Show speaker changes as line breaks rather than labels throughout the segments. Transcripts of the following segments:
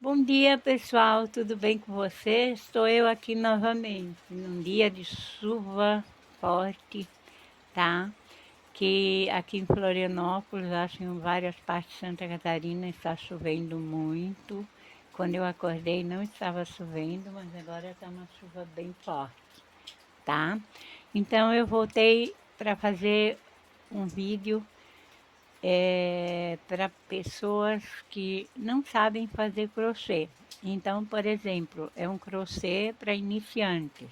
Bom dia, pessoal, tudo bem com vocês? Estou eu aqui novamente, num dia de chuva forte, tá? Que aqui em Florianópolis, acho que em várias partes de Santa Catarina está chovendo muito. Quando eu acordei não estava chovendo, mas agora está uma chuva bem forte, tá? Então eu voltei para fazer um vídeo para pessoas que não sabem fazer crochê. Então, por exemplo, é um crochê para iniciantes.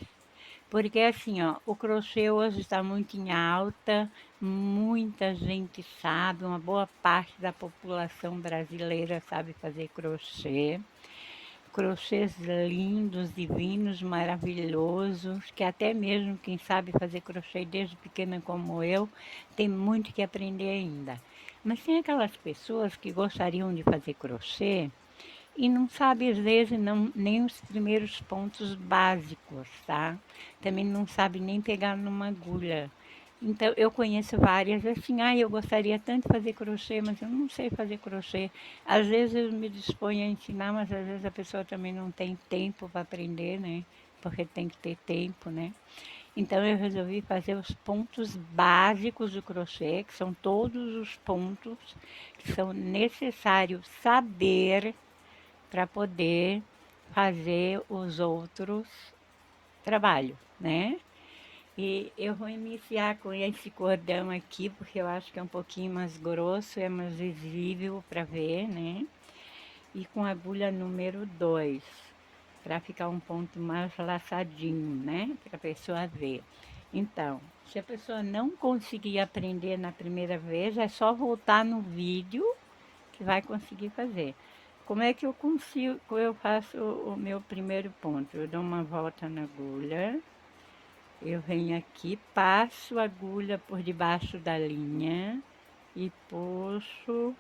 Porque assim, ó, o crochê hoje está muito em alta, muita gente sabe, uma boa parte da população brasileira sabe fazer crochê. Crochês lindos, divinos, maravilhosos, que até mesmo quem sabe fazer crochê desde pequena como eu, tem muito que aprender ainda. Mas tem aquelas pessoas que gostariam de fazer crochê e não sabe às vezes não, nem os primeiros pontos básicos, tá? Também não sabe nem pegar numa agulha. Então eu conheço várias assim, eu gostaria tanto de fazer crochê, mas eu não sei fazer crochê. Às vezes eu me disponho a ensinar, mas às vezes a pessoa também não tem tempo para aprender, né? Porque tem que ter tempo, né? Então eu resolvi fazer os pontos básicos do crochê, que são todos os pontos que são necessários saber para poder fazer os outros trabalhos, né? E eu vou iniciar com esse cordão aqui, porque eu acho que é um pouquinho mais grosso, é mais visível para ver, né? E com a agulha número 2, para ficar um ponto mais laçadinho, né? Para a pessoa ver. Então, se a pessoa não conseguir aprender na primeira vez, é só voltar no vídeo que vai conseguir fazer. Como é que eu consigo, eu faço o meu primeiro ponto? Eu dou uma volta na agulha, eu venho aqui, passo a agulha por debaixo da linha e puxo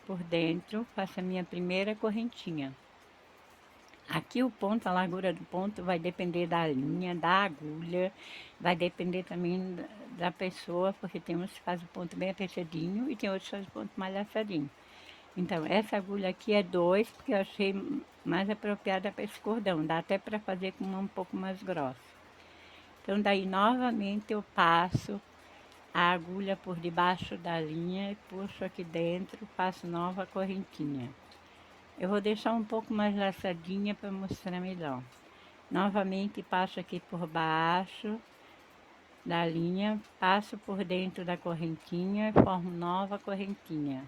por dentro, faço a minha primeira correntinha. Aqui o ponto, a largura do ponto vai depender da linha, da agulha, vai depender também da pessoa, porque tem uns que fazem o ponto bem apertadinho e tem outros que fazem o ponto mais laçadinho. Então, essa agulha aqui é 2, porque eu achei mais apropriada para esse cordão. Dá até para fazer com uma um pouco mais grossa. Então, daí novamente eu passo a agulha por debaixo da linha, puxo aqui dentro, faço nova correntinha. Eu vou deixar um pouco mais laçadinha para mostrar melhor. Novamente passo aqui por baixo da linha, passo por dentro da correntinha e formo nova correntinha.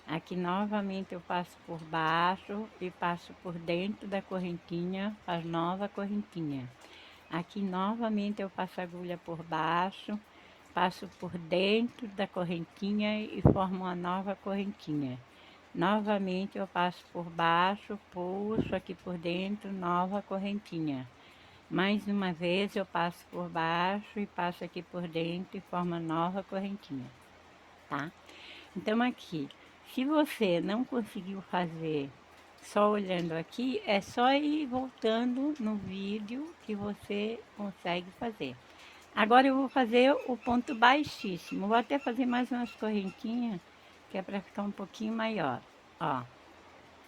Aqui novamente eu passo por baixo e passo por dentro da correntinha, faz nova correntinha. Aqui novamente eu passo a agulha por baixo, passo por dentro da correntinha e formo uma nova correntinha. Novamente eu passo por baixo, puxo aqui por dentro, nova correntinha. Mais uma vez eu passo por baixo e passo aqui por dentro e formo nova correntinha, tá? Então aqui, se você não conseguiu fazer só olhando aqui, é só ir voltando no vídeo que você consegue fazer. Agora eu vou fazer o ponto baixíssimo. Vou até fazer mais umas correntinhas, que é para ficar um pouquinho maior. Ó,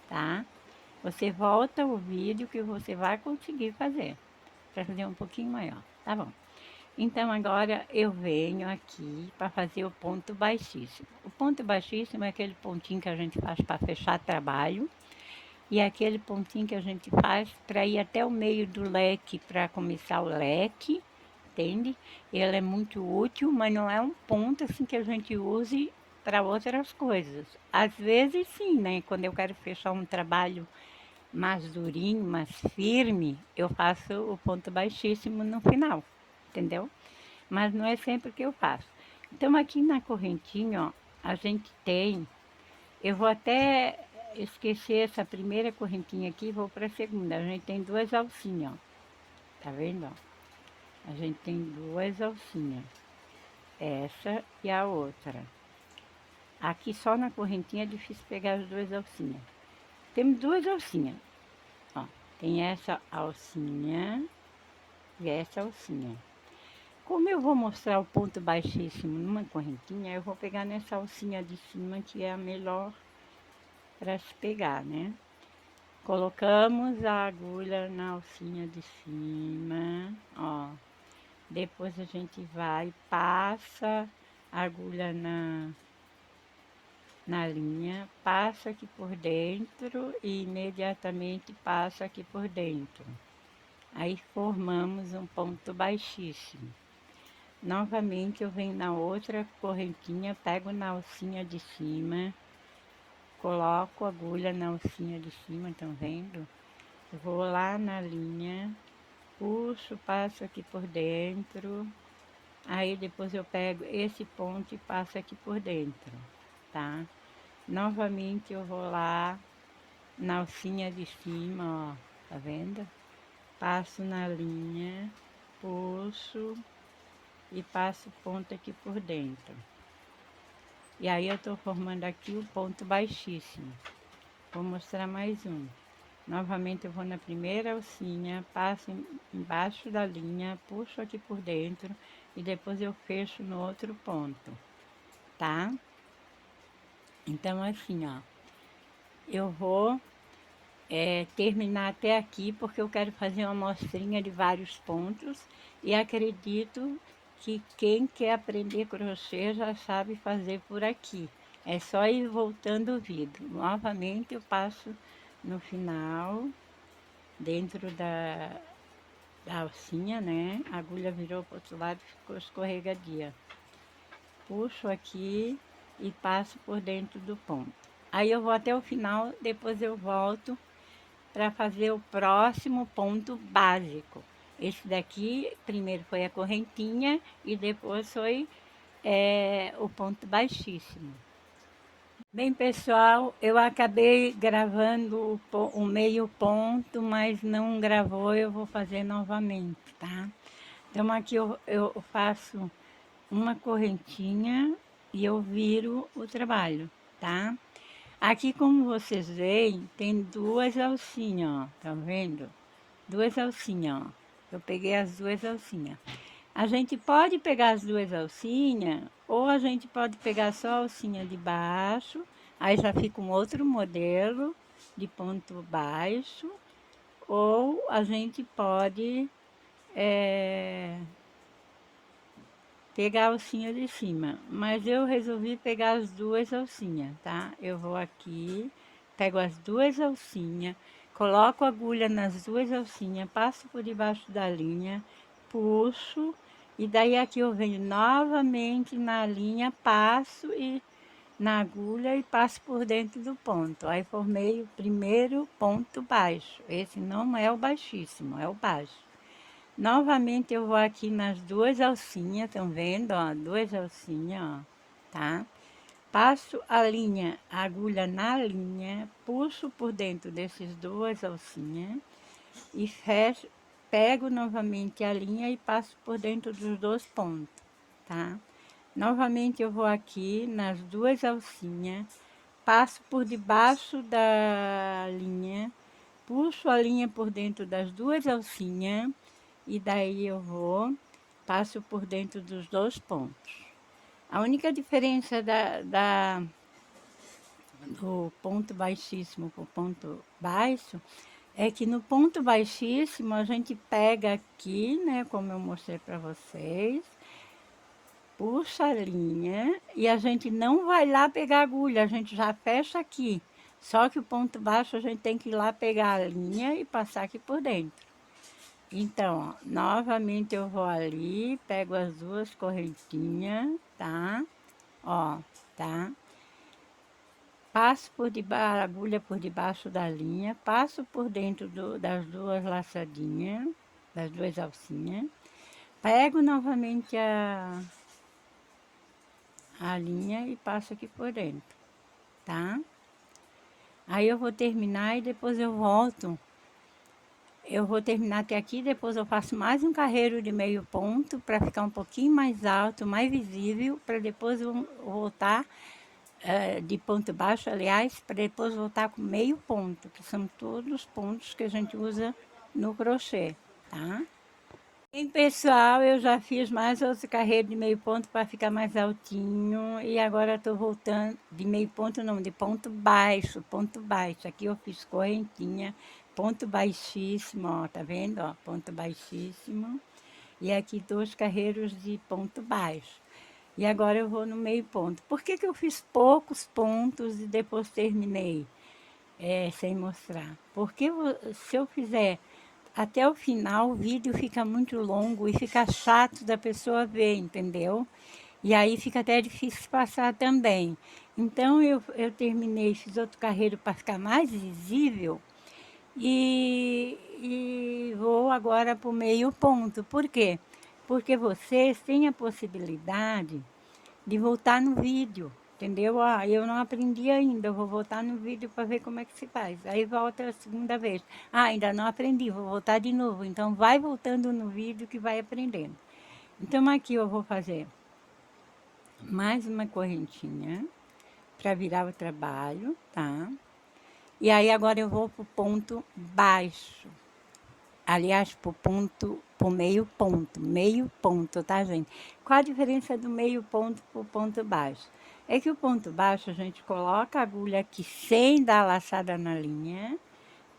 tá? Você volta o vídeo que você vai conseguir fazer, para fazer um pouquinho maior, tá bom? Então agora eu venho aqui para fazer o ponto baixíssimo. O ponto baixíssimo é aquele pontinho que a gente faz para fechar trabalho e é aquele pontinho que a gente faz para ir até o meio do leque, para começar o leque, entende? Ele é muito útil, mas não é um ponto assim que a gente use para outras coisas. Às vezes sim, né? Quando eu quero fechar um trabalho mais durinho, mais firme, eu faço o ponto baixíssimo no final, entendeu? Mas não é sempre que eu faço. Então aqui na correntinha, ó, a gente tem, eu vou até esquecer essa primeira correntinha aqui e vou para a segunda. A gente tem duas alcinhas, ó. Tá vendo? Ó? A gente tem duas alcinhas, essa e a outra. Aqui só na correntinha é difícil pegar as duas alcinhas. Temos duas alcinhas, ó. Tem essa alcinha e essa alcinha. Como eu vou mostrar o ponto baixíssimo numa correntinha, eu vou pegar nessa alcinha de cima que é a melhor para se pegar, né? colocamos a agulha na alcinha de cima, ó. Depois a gente vai, passa a agulha na linha, passa aqui por dentro e imediatamente passa aqui por dentro. Aí formamos um ponto baixíssimo. Novamente eu venho na outra correntinha, pego na alcinha de cima, coloco a agulha na alcinha de cima, estão vendo? Vou lá na linha, puxo, passo aqui por dentro, aí depois eu pego esse ponto e passo aqui por dentro, tá? Novamente eu vou lá na alcinha de cima, ó, tá vendo? Passo na linha, puxo e passo o ponto aqui por dentro. E aí eu tô formando aqui o ponto baixíssimo. Vou mostrar mais um. Novamente eu vou na primeira alcinha, passo embaixo da linha, puxo aqui por dentro e depois eu fecho no outro ponto, tá? Então assim, ó, eu vou terminar até aqui porque eu quero fazer uma amostrinha de vários pontos e acredito que quem quer aprender crochê já sabe fazer por aqui. É só ir voltando o vídeo. Novamente eu passo no final, dentro da alcinha, né? A agulha virou para o outro lado e ficou escorregadia. Puxo aqui e passo por dentro do ponto. Aí eu vou até o final, depois eu volto para fazer o próximo ponto básico. Esse daqui, primeiro foi a correntinha e depois foi o ponto baixíssimo. Bem, pessoal, eu acabei gravando o meio ponto, mas não gravou, eu vou fazer novamente, tá? Então aqui eu faço uma correntinha e eu viro o trabalho, tá? Aqui, como vocês veem, tem duas alcinhas, ó, tá vendo? Duas alcinhas, ó. Eu peguei as duas alcinhas. A gente pode pegar as duas alcinhas, ou a gente pode pegar só a alcinha de baixo, aí já fica um outro modelo de ponto baixo, ou a gente pode pegar a alcinha de cima, mas eu resolvi pegar as duas alcinhas, tá? Eu vou aqui, pego as duas alcinhas, coloco a agulha nas duas alcinhas, passo por debaixo da linha, puxo, e daí aqui eu venho novamente na linha, passo e na agulha e passo por dentro do ponto. Aí formei o primeiro ponto baixo. Esse não é o baixíssimo, é o baixo. Novamente eu vou aqui nas duas alcinhas, estão vendo, ó, duas alcinhas, ó, tá? Passo a linha, a agulha na linha, puxo por dentro desses duas alcinhas e fecho, pego novamente a linha e passo por dentro dos dois pontos, tá? Novamente eu vou aqui nas duas alcinhas, passo por debaixo da linha, puxo a linha por dentro das duas alcinhas e daí eu vou, passo por dentro dos dois pontos. A única diferença do ponto baixíssimo para o ponto baixo é que no ponto baixíssimo a gente pega aqui, né, como eu mostrei para vocês, puxa a linha e a gente não vai lá pegar a agulha, a gente já fecha aqui. Só que o ponto baixo a gente tem que ir lá pegar a linha e passar aqui por dentro. Então, ó, novamente eu vou ali, pego as duas correntinhas, tá? Ó, tá? Passo por debaixo, a agulha por debaixo da linha, passo por dentro das duas laçadinhas, das duas alcinhas, pego novamente a linha e passo aqui por dentro, tá? Aí eu vou terminar e depois eu volto. Eu vou terminar até aqui, depois eu faço mais um carreiro de meio ponto para ficar um pouquinho mais alto, mais visível, para depois eu voltar de ponto baixo, aliás, para depois voltar com meio ponto, que são todos os pontos que a gente usa no crochê, tá? Em pessoal, eu já fiz mais outro carreiro de meio ponto para ficar mais altinho e agora estou voltando de meio ponto não, de ponto baixo, ponto baixo. Aqui eu fiz correntinha, ponto baixíssimo, ó, tá vendo, ó, ponto baixíssimo. E aqui 2 carreiros de ponto baixo. E agora eu vou no meio ponto. Por que que eu fiz poucos pontos e depois terminei? Sem mostrar. Porque se eu fizer até o final, o vídeo fica muito longo e fica chato da pessoa ver, entendeu? E aí fica até difícil passar também. Então eu terminei, fiz outro carreiro para ficar mais visível e vou agora para o meio ponto. Por quê? Porque vocês têm a possibilidade de voltar no vídeo, entendeu? Ah, eu não aprendi ainda, eu vou voltar no vídeo para ver como é que se faz. Aí volta a segunda vez. Ah, ainda não aprendi, vou voltar de novo. Então vai voltando no vídeo que vai aprendendo. Então aqui eu vou fazer mais uma correntinha para virar o trabalho, tá? E aí agora eu vou pro ponto baixo. Aliás, pro meio ponto, tá, gente? Qual a diferença do meio ponto pro ponto baixo? É que o ponto baixo a gente coloca a agulha aqui sem dar laçada na linha,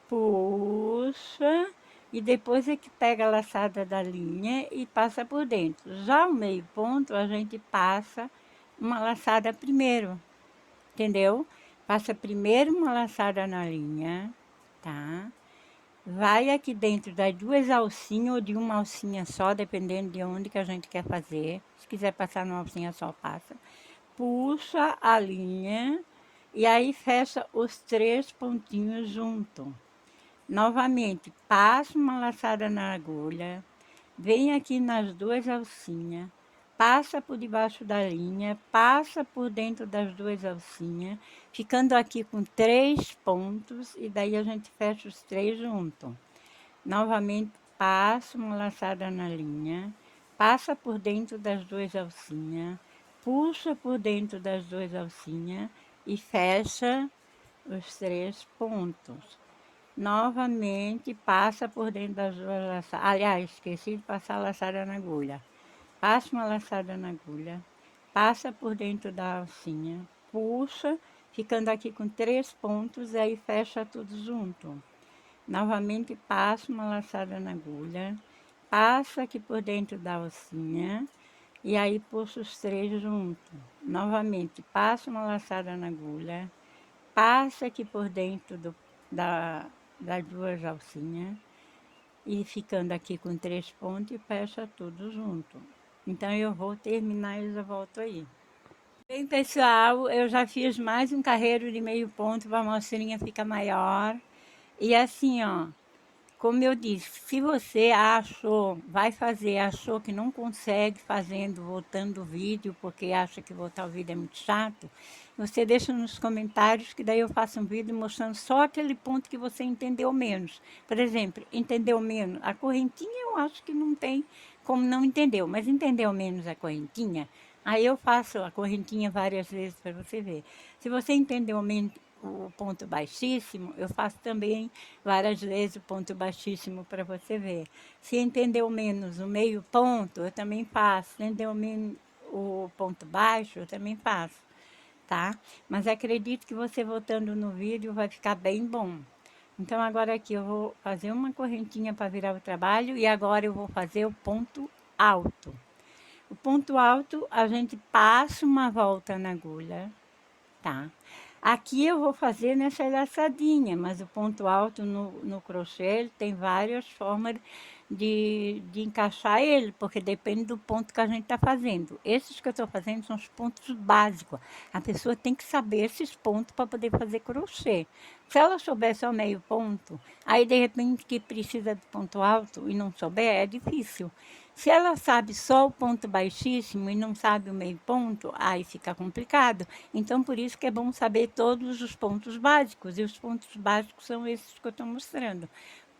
puxa e depois é que pega a laçada da linha e passa por dentro. Já o meio ponto a gente passa uma laçada primeiro, entendeu? Passa primeiro uma laçada na linha, tá? Vai aqui dentro das 2 alcinhas ou de uma alcinha só, dependendo de onde que a gente quer fazer. Se quiser passar numa alcinha só, passa. Puxa a linha e aí fecha os 3 pontinhos junto. Novamente, passa uma laçada na agulha, vem aqui nas 2 alcinhas, passa por debaixo da linha, passa por dentro das 2 alcinhas, ficando aqui com 3 pontos e daí a gente fecha os 3 juntos. Novamente, passa uma laçada na linha, passa por dentro das 2 alcinhas, puxa por dentro das 2 alcinhas e fecha os 3 pontos. Novamente, passa por dentro das 2 laçadas. Aliás, esqueci de passar a laçada na agulha. Passa uma laçada na agulha, passa por dentro da alcinha, puxa, ficando aqui com 3 pontos, e aí fecha tudo junto. Novamente passo uma laçada na agulha, passo aqui por dentro da alcinha e aí puxo os 3 juntos. Novamente passo uma laçada na agulha, passo aqui por dentro das 2 alcinhas e ficando aqui com 3 pontos e fecha tudo junto. Então eu vou terminar e já volto aí. Bem, pessoal, eu já fiz mais um carreiro de meio ponto para a mostrinha ficar maior. E assim, ó, como eu disse, se você vai fazer, achou que não consegue fazendo, voltando o vídeo, porque acha que voltar o vídeo é muito chato, você deixa nos comentários que daí eu faço um vídeo mostrando só aquele ponto que você entendeu menos. Por exemplo, entendeu menos a correntinha, eu acho que não tem como não entendeu, mas entendeu menos a correntinha, aí eu faço a correntinha várias vezes para você ver. Se você entendeu menos o ponto baixíssimo, eu faço também várias vezes o ponto baixíssimo para você ver. Se entendeu menos o meio ponto, eu também faço. Se entendeu menos o ponto baixo, eu também faço, tá? Mas acredito que você voltando no vídeo vai ficar bem bom. Então agora aqui eu vou fazer uma correntinha para virar o trabalho e agora eu vou fazer o ponto alto. O ponto alto a gente passa uma volta na agulha, tá? Aqui eu vou fazer nessa laçadinha, mas o ponto alto no crochê ele tem várias formas de encaixar ele, porque depende do ponto que a gente está fazendo. Esses que eu estou fazendo são os pontos básicos. A pessoa tem que saber esses pontos para poder fazer crochê. Se ela souber só meio ponto, aí de repente que precisa de ponto alto e não souber, é difícil. Se ela sabe só o ponto baixíssimo e não sabe o meio ponto, aí fica complicado. Então, por isso que é bom saber todos os pontos básicos. E os pontos básicos são esses que eu estou mostrando.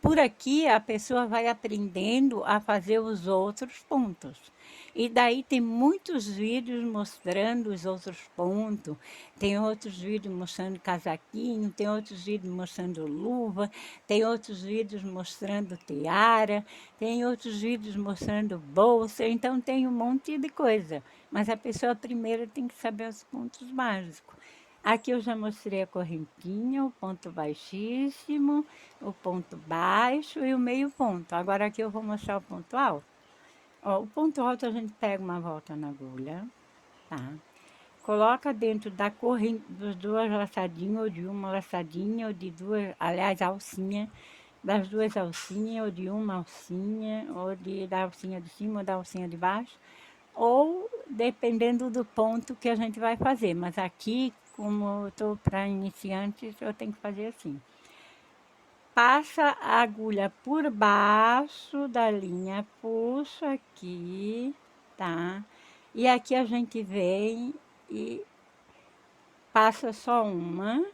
por aqui a pessoa vai aprendendo a fazer os outros pontos. E daí tem muitos vídeos mostrando os outros pontos, tem outros vídeos mostrando casaquinho, tem outros vídeos mostrando luva, tem outros vídeos mostrando tiara, tem outros vídeos mostrando bolsa, então tem um monte de coisa. Mas a pessoa primeiro tem que saber os pontos básicos. Aqui eu já mostrei a correntinha, o ponto baixíssimo, o ponto baixo e o meio ponto. Agora aqui eu vou mostrar o ponto alto. Ó, o ponto alto a gente pega uma volta na agulha, tá? Coloca dentro da corrente, das duas laçadinhas, ou de uma laçadinha, ou de duas, aliás, alcinha, das duas alcinhas, ou de uma alcinha, ou da alcinha de cima, ou da alcinha de baixo, ou dependendo do ponto que a gente vai fazer. Mas aqui, como eu estou para iniciantes, eu tenho que fazer assim. Passa a agulha por baixo da linha, puxo aqui, tá? E aqui a gente vem e passa só uma.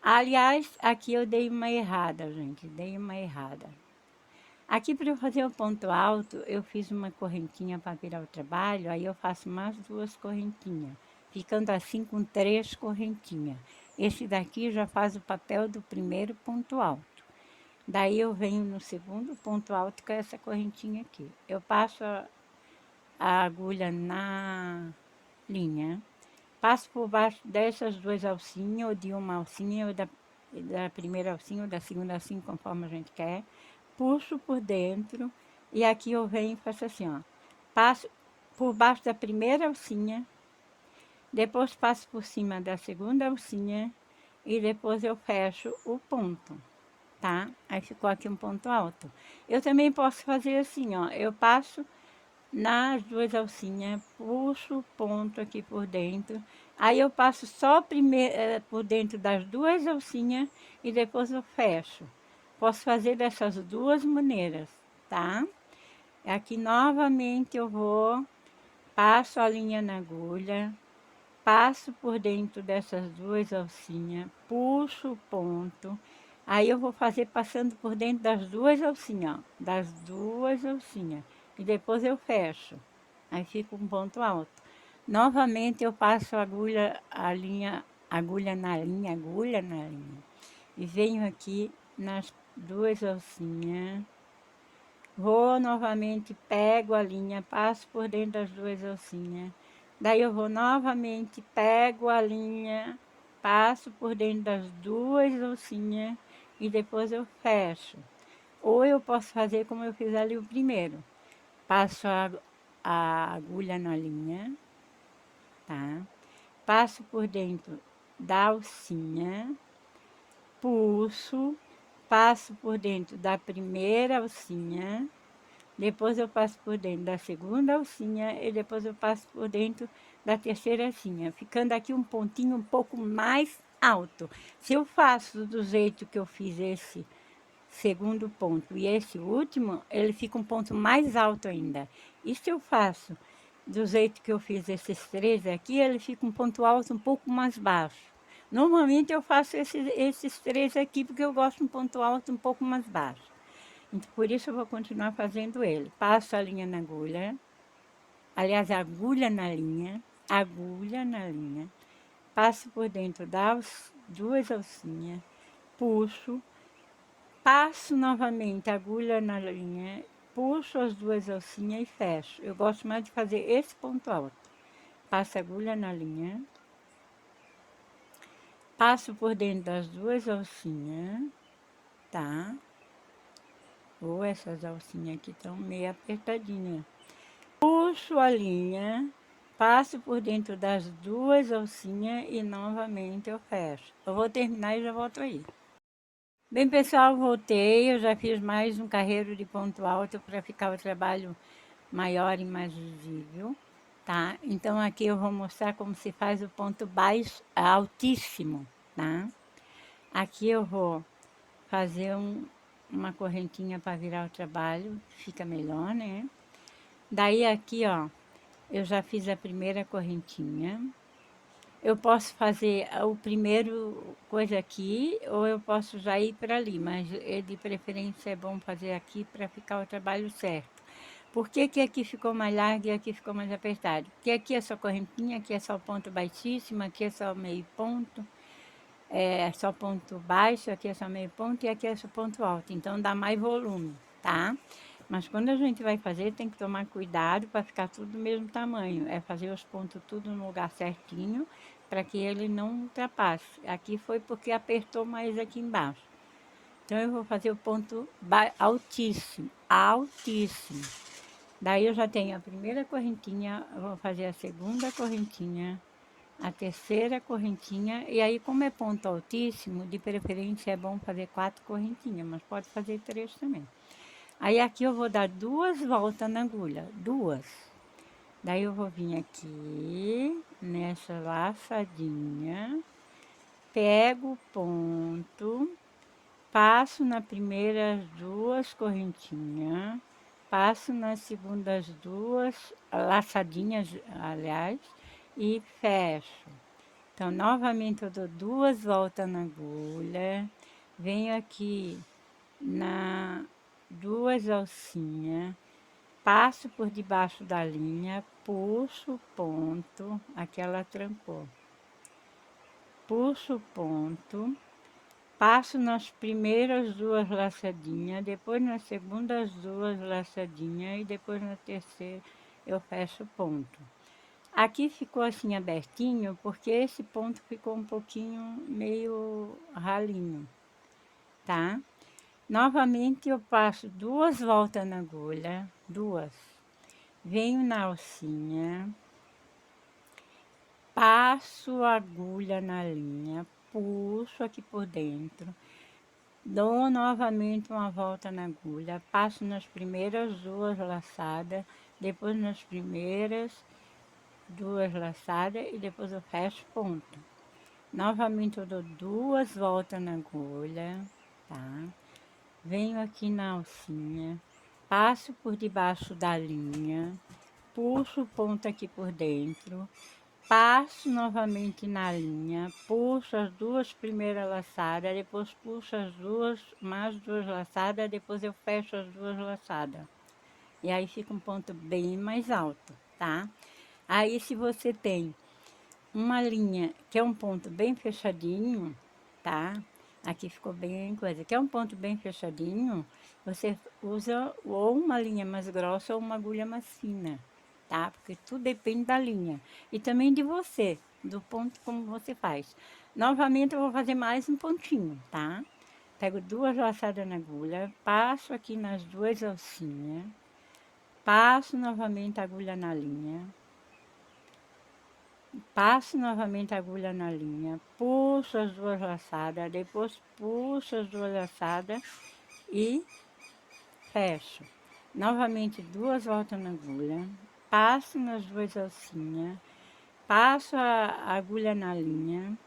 Aliás, aqui eu dei uma errada, gente, dei uma errada. Aqui para eu fazer o ponto alto, eu fiz uma correntinha para virar o trabalho, aí eu faço mais duas correntinhas, ficando assim com 3 correntinhas. Esse daqui já faz o papel do primeiro ponto alto. Daí eu venho no segundo ponto alto com essa correntinha aqui. Eu passo a agulha na linha, passo por baixo dessas duas alcinhas, ou de uma alcinha, ou da primeira alcinha, ou da segunda alcinha, conforme a gente quer. Puxo por dentro e aqui eu venho e faço assim, ó. Passo por baixo da primeira alcinha, depois passo por cima da segunda alcinha e depois eu fecho o ponto, tá? Aí ficou aqui um ponto alto. Eu também posso fazer assim, ó. Eu passo nas duas alcinhas, puxo o ponto aqui por dentro, aí eu passo só primeiro por dentro das duas alcinhas e depois eu fecho. Posso fazer dessas duas maneiras, tá? Aqui novamente eu vou, passo a linha na agulha, passo por dentro dessas duas alcinhas, puxo o ponto, aí eu vou fazer passando por dentro das duas alcinhas, ó, das duas alcinhas, e depois eu fecho, aí fica um ponto alto. Novamente eu passo a agulha, agulha na linha, e venho aqui nas duas alcinhas, vou novamente, pego a linha, passo por dentro das duas alcinhas, daí eu vou novamente, pego a linha, passo por dentro das duas alcinhas e depois eu fecho. Ou eu posso fazer como eu fiz ali o primeiro, passo a agulha na linha, tá? Passo por dentro da alcinha, puxo, passo por dentro da primeira alcinha, depois eu passo por dentro da segunda alcinha e depois eu passo por dentro da terceira alcinha, ficando aqui um pontinho um pouco mais alto. Se eu faço do jeito que eu fiz esse segundo ponto e esse último, ele fica um ponto mais alto ainda. E se eu faço do jeito que eu fiz esses três aqui, ele fica um ponto alto um pouco mais baixo. Normalmente eu faço esses três aqui porque eu gosto de um ponto alto um pouco mais baixo. Então, por isso eu vou continuar fazendo ele. Passo a linha na agulha, aliás, agulha na linha, passo por dentro das duas alcinhas, puxo, passo novamente a agulha na linha, puxo as duas alcinhas e fecho. Eu gosto mais de fazer esse ponto alto. Passo a agulha na linha, passo por dentro das duas alcinhas, tá? Ou essas alcinhas aqui estão meio apertadinhas. Puxo a linha, passo por dentro das duas alcinhas e novamente eu fecho. Eu vou terminar e já volto aí. Bem, pessoal, voltei. Eu já fiz mais um carreiro de ponto alto para ficar o trabalho maior e mais visível, tá? Então, aqui eu vou mostrar como se faz o ponto baixo, altíssimo, tá? Aqui eu vou fazer uma correntinha para virar o trabalho, fica melhor, né? Daí aqui, ó, eu já fiz a primeira correntinha. eu posso fazer o primeiro coisa aqui, ou eu posso já ir para ali, mas de preferência é bom fazer aqui para ficar o trabalho certo. Por que que aqui ficou mais largo e aqui ficou mais apertado? Porque aqui é só correntinha, aqui é só ponto baixíssimo, aqui é só meio ponto, é só ponto baixo, aqui é só meio ponto e aqui é só ponto alto. Então dá mais volume, tá? Mas quando a gente vai fazer, tem que tomar cuidado para ficar tudo do mesmo tamanho. É fazer os pontos tudo no lugar certinho para que ele não ultrapasse. Aqui foi porque apertou mais aqui embaixo. Então eu vou fazer o ponto altíssimo, altíssimo. Daí eu já tenho a primeira correntinha, eu vou fazer a segunda correntinha, a terceira correntinha, e aí como é ponto altíssimo, de preferência é bom fazer 4 correntinhas, mas pode fazer 3 também. Aí aqui eu vou dar 2 voltas na agulha, 2. Daí eu vou vir aqui, nessa laçadinha, pego o ponto, passo nas primeiras 2 correntinhas, passo nas segundas 2 laçadinhas, aliás, e fecho. Então, novamente eu dou 2 voltas na agulha, venho aqui na 2 alcinhas, passo por debaixo da linha, puxo o ponto, aqui ela trancou, puxo o ponto, passo nas primeiras 2 laçadinhas, depois nas segundas 2 laçadinhas e depois na terceira eu fecho o ponto. Aqui ficou assim abertinho porque esse ponto ficou um pouquinho meio ralinho, tá? Novamente eu passo 2 voltas na agulha, 2. Venho na alcinha, passo a agulha na linha, puxo aqui por dentro, dou novamente uma volta na agulha, passo nas primeiras 2 laçadas, depois nas primeiras 2 laçadas e depois eu fecho ponto. Novamente eu dou 2 voltas na agulha, tá? Venho aqui na alcinha, passo por debaixo da linha, puxo o ponto aqui por dentro, passo novamente na linha, puxo as 2 primeiras laçadas, depois puxo as 2, mais 2 laçadas, depois eu fecho as 2 laçadas. E aí fica um ponto bem mais alto, tá? Aí se você tem uma linha que é um ponto bem fechadinho, tá? Aqui ficou bem coisa. Que é um ponto bem fechadinho, você usa ou uma linha mais grossa ou uma agulha mais fina, tá? Porque tudo depende da linha. E também de você, do ponto como você faz. Novamente eu vou fazer mais um pontinho, tá? Pego 2 laçadas na agulha, passo aqui nas 2 alcinhas, passo novamente a agulha na linha, passo novamente a agulha na linha, puxo as 2 laçadas, depois puxo as 2 laçadas e fecho. Novamente 2 voltas na agulha, passo nas 2 alcinhas, passo a agulha na linha,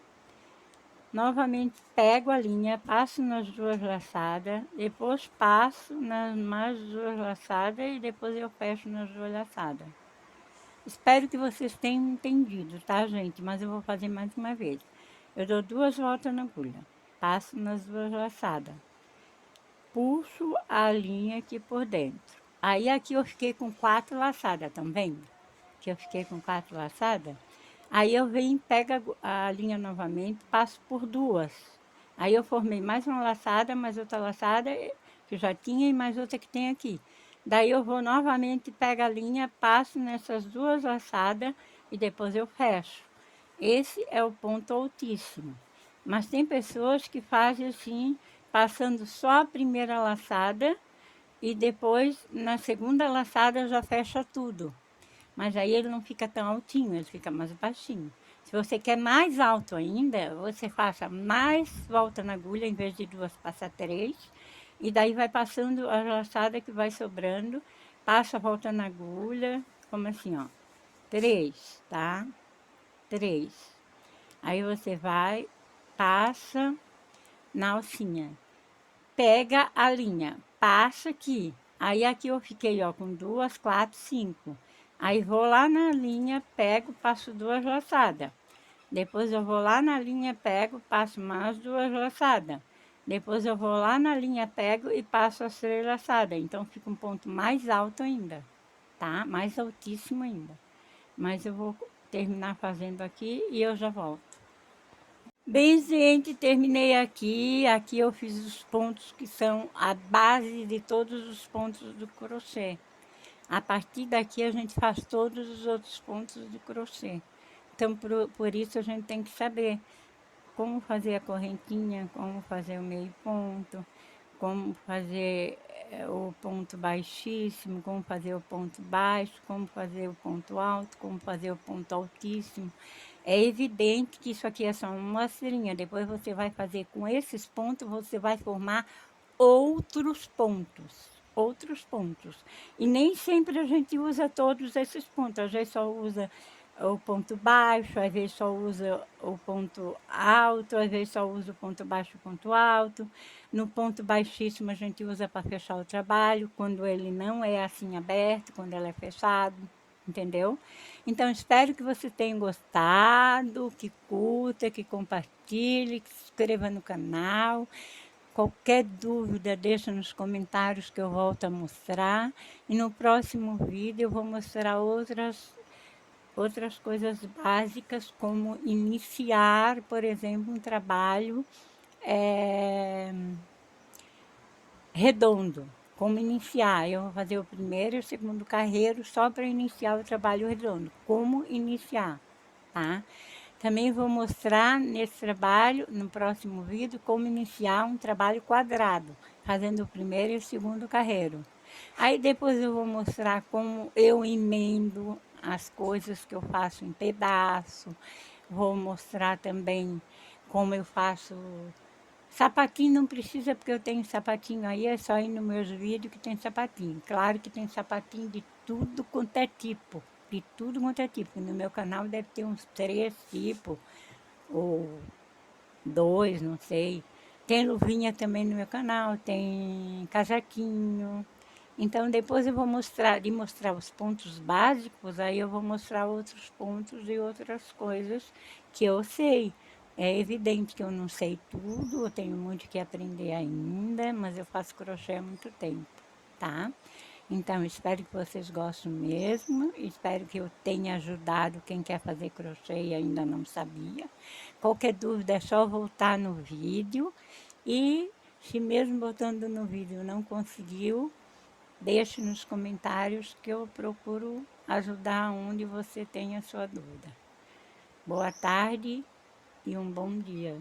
novamente pego a linha, passo nas 2 laçadas, depois passo nas mais 2 laçadas e depois eu fecho nas 2 laçadas. Espero que vocês tenham entendido, tá, gente? Mas eu vou fazer mais uma vez. Eu dou 2 voltas na agulha, passo nas 2 laçadas, puxo a linha aqui por dentro. Aí aqui eu fiquei com 4 laçadas, estão vendo? Que eu fiquei com 4 laçadas. Aí eu venho, pego a linha novamente, passo por 2. Aí eu formei mais uma laçada, mais outra laçada que já tinha e mais outra que tem aqui. Daí eu vou novamente, pego a linha, passo nessas 2 laçadas e depois eu fecho. Esse é o ponto altíssimo. Mas tem pessoas que fazem assim, passando só a primeira laçada e depois na segunda laçada já fecha tudo. Mas aí ele não fica tão altinho, ele fica mais baixinho. Se você quer mais alto ainda, você faça mais volta na agulha, em vez de 2, passa 3. E daí vai passando a laçada que vai sobrando, passa a volta na agulha, como assim, ó. 3, tá? 3. Aí você vai, passa na alcinha, pega a linha, passa aqui. Aí aqui eu fiquei, ó, com 2, 4, 5. Aí vou lá na linha, pego, passo 2 laçadas. Depois eu vou lá na linha, pego, passo mais 2 laçadas. Depois eu vou lá na linha, pego e passo as 3 laçadas. Então fica um ponto mais alto ainda, tá? Mais altíssimo ainda. Mas eu vou terminar fazendo aqui e eu já volto. Bem, gente, terminei aqui. Aqui eu fiz os pontos que são a base de todos os pontos do crochê. A partir daqui a gente faz todos os outros pontos de crochê. Então, por isso a gente tem que saber como fazer a correntinha, como fazer o meio ponto, como fazer o ponto baixíssimo, como fazer o ponto baixo, como fazer o ponto alto, como fazer o ponto altíssimo. É evidente que isso aqui é só uma mostrinha. Depois você vai fazer com esses pontos, você vai formar outros pontos. Outros pontos. E nem sempre a gente usa todos esses pontos. Às vezes só usa o ponto baixo, às vezes só usa o ponto alto, às vezes só usa o ponto baixo e o ponto alto. No ponto baixíssimo a gente usa para fechar o trabalho, quando ele não é assim aberto, quando ele é fechado, entendeu? Então espero que você tenha gostado, que curta, que compartilhe, que se inscreva no canal. Qualquer dúvida, deixa nos comentários que eu volto a mostrar. E no próximo vídeo eu vou mostrar outras coisas básicas, como iniciar, por exemplo, um trabalho redondo. Como iniciar? Eu vou fazer o primeiro e o segundo carreiro só para iniciar o trabalho redondo. Como iniciar, tá? Também vou mostrar nesse trabalho, no próximo vídeo, como iniciar um trabalho quadrado, fazendo o primeiro e o segundo carreiro. Aí depois eu vou mostrar como eu emendo as coisas que eu faço em pedaço. Vou mostrar também como eu faço sapatinho. Não precisa, porque eu tenho sapatinho aí, é só ir nos meus vídeos que tem sapatinho. Claro que tem sapatinho de tudo quanto é tipo, de tudo quanto é tipo. No meu canal deve ter uns 3 tipos, ou 2, não sei. Tem luvinha também no meu canal, tem casaquinho. Então depois eu vou mostrar os pontos básicos, aí eu vou mostrar outros pontos e outras coisas que eu sei. É evidente que eu não sei tudo, eu tenho muito que aprender ainda, mas eu faço crochê há muito tempo, tá? Então espero que vocês gostem mesmo, espero que eu tenha ajudado quem quer fazer crochê e ainda não sabia. Qualquer dúvida é só voltar no vídeo, e se mesmo voltando no vídeo não conseguiu, deixe nos comentários que eu procuro ajudar onde você tem a sua dúvida. Boa tarde e um bom dia.